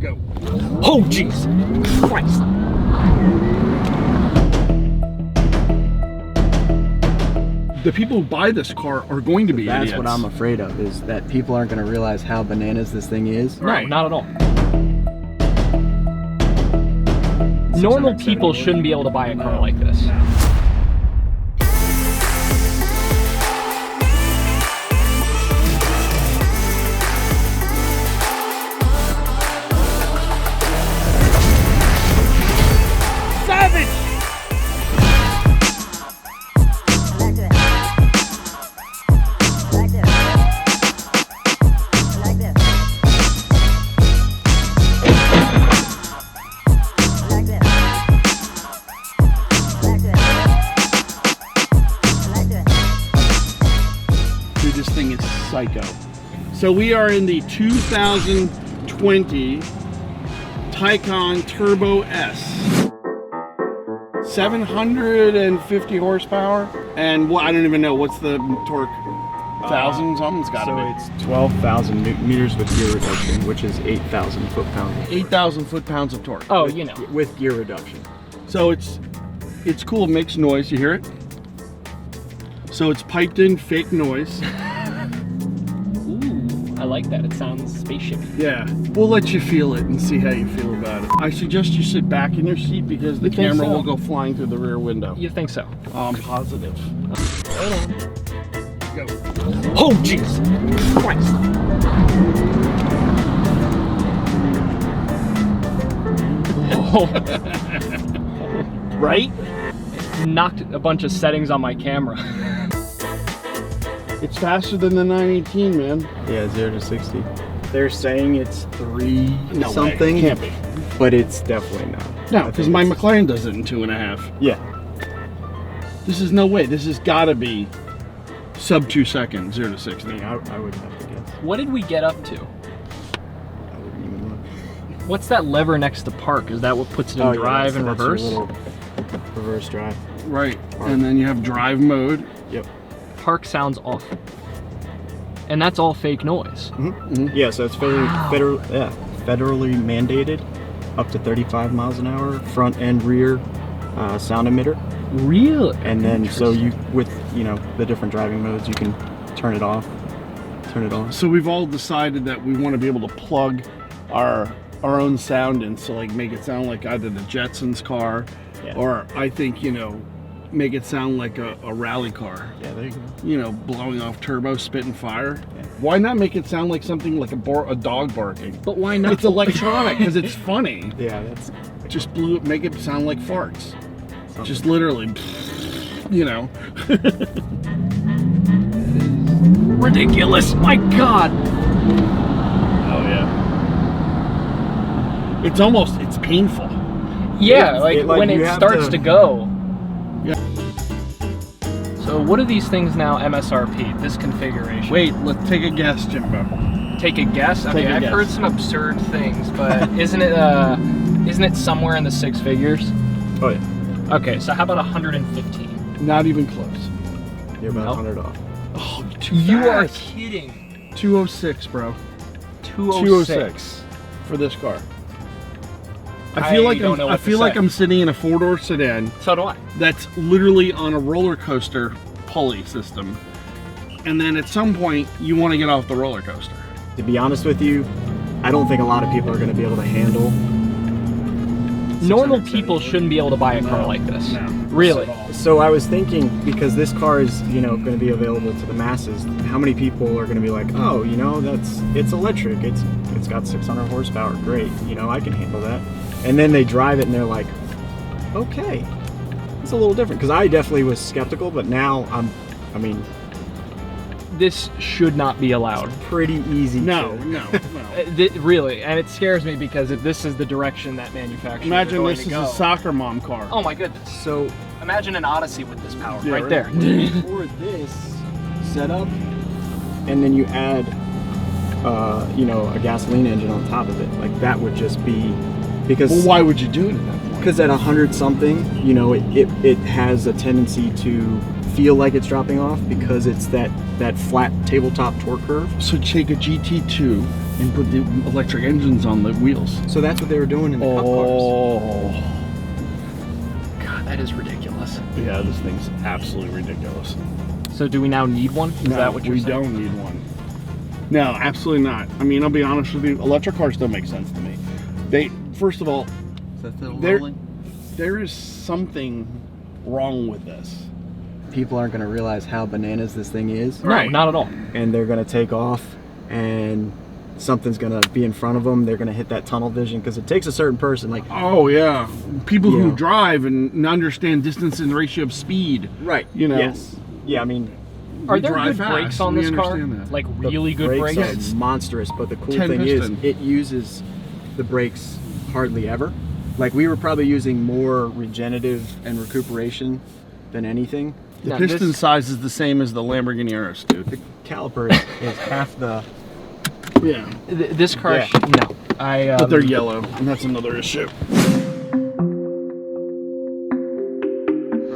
Go. Oh, jeez. Christ. The people who buy this car are going to be That's idiots. what I'm afraid of, is that people aren't going to realize how bananas this thing is. Right. No, not at all. Normal people shouldn't be able to buy a car like this. Savage! Dude, this thing is psycho. So we are in the 2020 Taycan Turbo S. 750 horsepower, and I don't even know what's the torque. 1,000 something's got to So be. it's 12,000 newton meters with gear reduction, which is 8,000 foot-pounds. 8,000 foot-pounds of torque. Oh, you know. With gear reduction. So it's cool. It makes noise. You hear it? So it's piped in fake noise. Ooh, I like that. It sounds spaceshipy. Yeah, we'll let you feel it and see how you feel about it. I suggest you sit back in your seat because the You think camera so? will go flying through the rear window. You think so? I'm positive. Hold on. Go. Oh, jeez. Christ. Right? Knocked a bunch of settings on my camera. It's faster than the 918, man. Yeah, 0 to 60. They're saying it's 3 No way. something, Can't be. but it's definitely not. No, I because think my it's- McLaren does it in 2.5. Yeah. This is no way. This has got to be sub 2 seconds, 0 to 60. I mean, I would have to guess. What did we get up to? I wouldn't even look. What's that lever next to park? Is that what puts it in drive and that's your reverse? little reverse drive. Right. And then you have drive mode. Yep. Park sounds off. And that's all fake noise. Yeah, so it's federally mandated up to 35 miles an hour, front and rear sound emitter. Really? And then so you, with the different driving modes, you can turn it off, turn it on. So we've all decided that we want to be able to plug our own sound in, so like make it sound like either the Jetsons car, Yeah. or I think make it sound like a rally car. Yeah, there you go. Blowing off turbo, spitting fire. Yeah. Why not make it sound like something like a dog barking? But why not? It's electronic because it's funny. Yeah, that's Just make it sound like farts. something. Just literally, ridiculous. My God. Oh yeah. It's painful. Yeah, It- when you it have starts to go. Yeah. So what are these things now MSRP, this configuration? Wait, let's take a guess, Jimbo. Take a guess? Okay, Take a I've guess. heard some absurd things, but isn't it somewhere in the 6 figures? Oh yeah, Okay, so how about 115? Not even close. you're about Nope. 100 off. Oh, too You are fast. kidding. 206, bro. 206. for this car. I I feel like don't know what to say. I'm sitting in a 4-door sedan So do I. that's literally on a roller coaster pulley system, and then at some point you want to get off the roller coaster. To be honest with you, I don't think a lot of people are going to be able to handle. Normal people shouldn't be able to buy a car like this. No. Really? So I was thinking, because this car is, going to be available to the masses, how many people are going to be like, oh, it's electric, it's got 600 horsepower, great, I can handle that. And then they drive it and they're like, okay, it's a little different. Because I definitely was skeptical, but now This should not be allowed. pretty easy. No. Really, and it scares me because if this is the direction that manufacturers are Imagine going this to is go. a soccer mom car. Oh my goodness. So Imagine an Odyssey with this power Yeah, right right. there. for this setup, and then you add, a gasoline engine on top of it, like that would just be, because Well, why would you do it at that point? because at 100 something, it has a tendency to feel like it's dropping off because it's that flat tabletop torque curve. So take a GT2 and put the electric engines on the wheels. So that's what they were doing in the Cup cars. Oh, God, that is ridiculous. yeah, this thing's absolutely ridiculous. So do we now need one? Is No, that what you're we saying? don't need one. No, absolutely not. I mean, I'll be honest with you, electric cars don't make sense to me. They, first of all, there is something wrong with this. People aren't going to realize how bananas this thing is. No, Right. not at all. And they're going to take off and something's going to be in front of them. They're going to hit that tunnel vision because it takes a certain person. Like, Oh yeah, people Yeah. who drive and understand distance and ratio of speed. right. You know. Yes. Yeah, I mean, Are We there drive good fast, brakes on we this car? understand that. Like the really good brakes? are monstrous, but the cool 10 thing piston. is it uses the brakes hardly ever. Like, we were probably using more regenerative and recuperation than anything. The Now, piston this- size is the same as the Lamborghini Urus, dude. The caliper is half the... Yeah, This car, Yeah. no. but they're yellow, and that's another issue.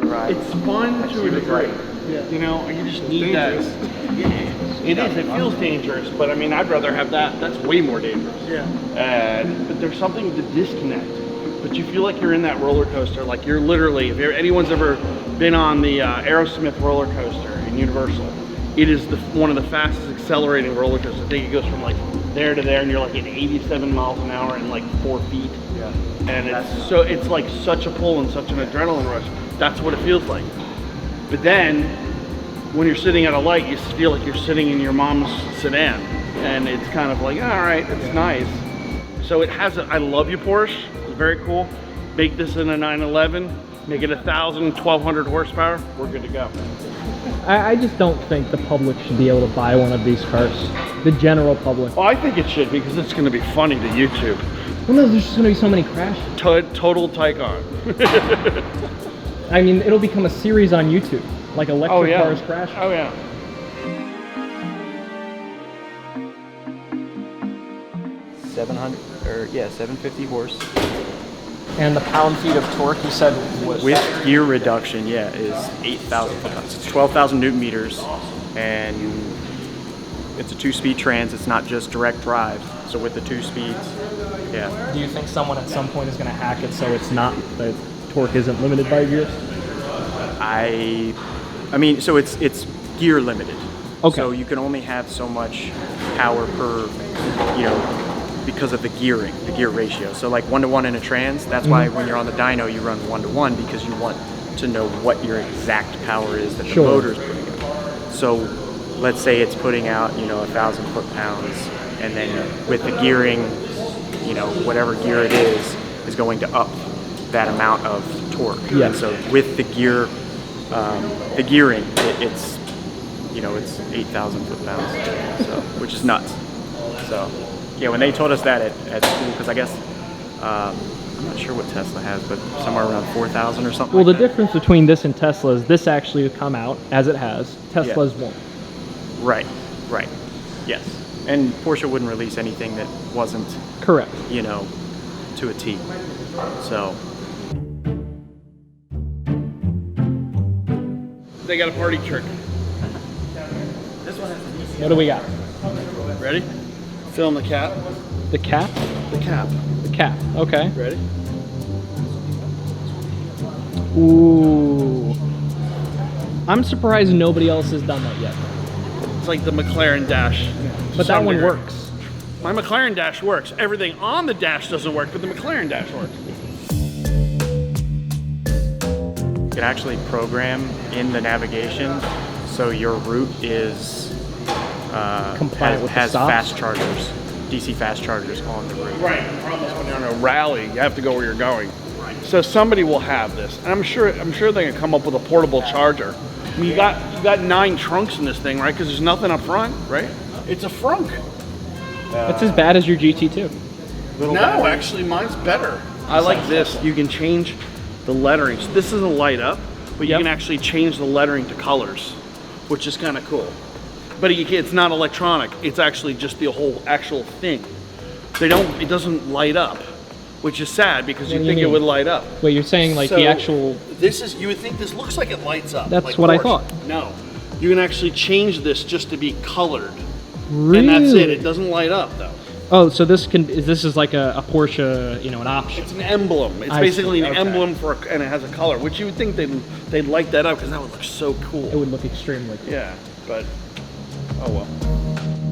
Right. It's fun to a degree. You know, you just need that. Yeah, it is. It feels dangerous, but I mean, I'd rather have that. That's way more dangerous. Yeah. But there's something to disconnect. But you feel like you're in that roller coaster. Like you're literally, if anyone's ever been on the Aerosmith roller coaster in Universal, it is one of the fastest accelerating roller coasters. I think it goes from like there to there, and you're like at 87 miles an hour in like 4 feet. Yeah. And it's like such a pull and such an adrenaline rush. That's what it feels like. But then when you're sitting at a light, you feel like you're sitting in your mom's sedan, and it's kind of like, all right, it's nice. So it has I love you, Porsche. It's very cool. Make this in a 911, make it 1,000, 1,200 horsepower. We're good to go. I just don't think the public should be able to buy one of these cars. The general public. Well, I think it should, because it's going to be funny to YouTube. Well, no, there's just going to be so many crashes. Total Taycan. I mean, it'll become a series on YouTube, like electric cars crash. Oh yeah. 750 horse. And the pound-feet of torque, you said, was... With gear reduction, yeah, is 8,000 foot-pounds. It's 12,000 newton meters, and it's a 2-speed trans. It's not just direct drive. So with the 2 speeds, yeah. Do you think someone at some point is going to hack it so it's not, the torque isn't limited by gears? I mean, so it's gear limited. Okay. So you can only have so much power per, because of the gearing, the gear ratio. So like 1-to-1 in a trans, that's why when you're on the dyno, you run 1-to-1, because you want to know what your exact power is that the motor's putting out. So let's say it's putting out, 1,000 foot-pounds, and then with the gearing, whatever gear it is going to up that amount of torque. Yeah. And so with the gear, the gearing, it's 8,000 foot-pounds, so, which is nuts. So, yeah, when they told us that at school, because I guess, I'm not sure what Tesla has, but somewhere around 4,000 or something. Well, the like that. difference between this and Tesla is this actually will come out as it has. Tesla's won't. Right, yes. And Porsche wouldn't release anything that wasn't, Correct. to a T. So. They got a party trick. What do we got? Ready? Film the cap. The cap? The cap. The cap. Okay. Ready? Ooh. I'm surprised nobody else has done that yet. It's like the McLaren dash. But that one works. My McLaren dash works. Everything on the dash doesn't work, but the McLaren dash works. You can actually program in the navigation so your route is Compliant with the has stops? fast chargers, DC fast chargers on the route. Right. The problem is when you're on a rally, you have to go where you're going. So somebody will have this, and I'm sure they can come up with a portable charger. I mean, you got 9 trunks in this thing, right? Because there's nothing up front, right? It's a frunk. It's as bad as your GT2. No, actually, mine's better. I like this. You can change the lettering. So this is a light up, but you Yep. can actually change the lettering to colors, which is kind of cool. But it's not electronic. It's actually just the whole actual thing. It doesn't light up. which is sad because What you do you think it mean? would light up. Wait, you're saying like the So, actual? This is, you would think this looks like it lights up. That's like what I Porsche. thought. No, you can actually change this just to be colored, Really? and that's it. It doesn't light up though. Oh, so this is like a Porsche, you know, an option. It's an emblem. It's I basically see, an okay. emblem and it has a color, which you would think they'd light that up because that would look so cool. It would look extremely cool. Yeah, but oh well.